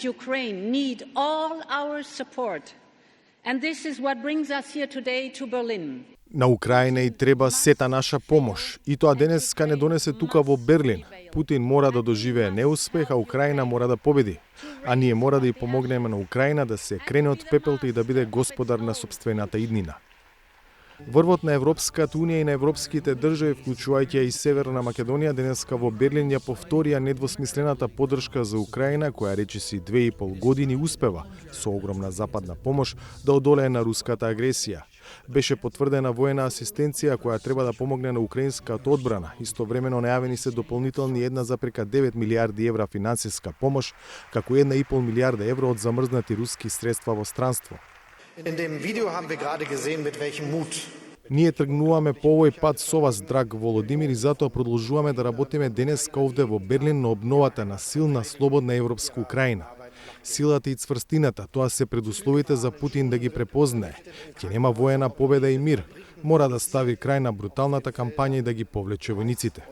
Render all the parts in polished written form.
Ukraine need all our support. And this is what brings us here today to Berlin. На Украина и треба сета наша помош. И тоа денеска не донесе тука во Берлин. Путин мора да доживее неуспех, а Украина мора да победи. А ние мора да ја помогнеме на Украина да се крене од пепелта и да биде господар на сопствената иднина. Врвот на Европската унија и на европските држави, вклучувајќи и Северна Македонија, денеска во Берлин ја повторија недвосмислената поддршка за Украина, која речиси 2,5 години успева со огромна западна помош да одолее на руската агресија. Беше потврдена воена асистенција која треба да помогне на украинската одбрана. Истовремено најавени се дополнителни 1,9 милијарди евра финансиска помош, како 1,5 милијарда евра од замрзнати руски средства во странство. In dem Video haben wir gerade gesehen, mit welchem Mut. Ние тргнуваме по овој пат со вас, драг Володимир, и затоа продолжуваме да работиме денеска овде во Берлин на обновата на силна, слободна европска Украина. Силата и цврстината, тоа се предусловите за Путин да ги препознае. Ќе нема воена победа и мир. Мора да стави крај на бруталната кампања и да ги повлече војниците.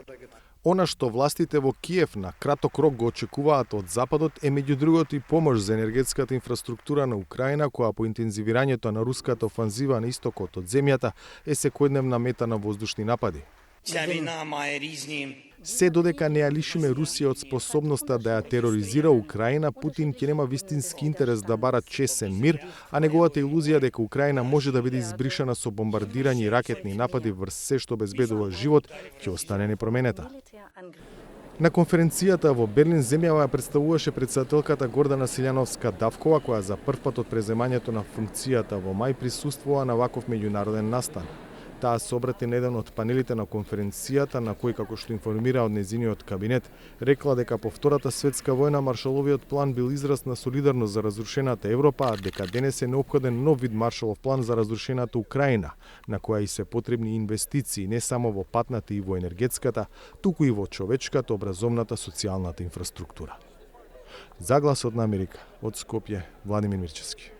Она што властите во Киев на краток рок го очекуваат од Западот е меѓу другото и помош за енергетската инфраструктура на Украина, која по интензивирањето на руската офанзива на истокот од земјата е секојдневна мета на воздушни напади. Се додека не ја лишиме Русија од способноста да ја тероризира Украина, Путин ќе нема вистински интерес да бара чесен мир, а неговата илузија дека Украина може да биде избришана со бомбардирање и ракетни напади врз се што обезбедува живот, ќе остане непроменета. На конференцијата во Берлин земјава ја представуваше претседателката Гордана Силјановска-Давкова, која за првпат од преземањето на функцијата во мај присуствува на ваков меѓународен настан. Таа се обрати на еден од панелите на конференцијата, на кој, како што информира од незиниот кабинет, рекла дека по Втората светска војна Маршаловиот план бил израз на солидарност за разрушената Европа, а дека денес е неопходен нов вид Маршалов план за разрушената Украина, на која и се потребни инвестиции не само во патната и во енергетската, туку и во човечката, образовната, социјалната инфраструктура. За Гласот на Америка, од Скопје, Владимир Мирчевски.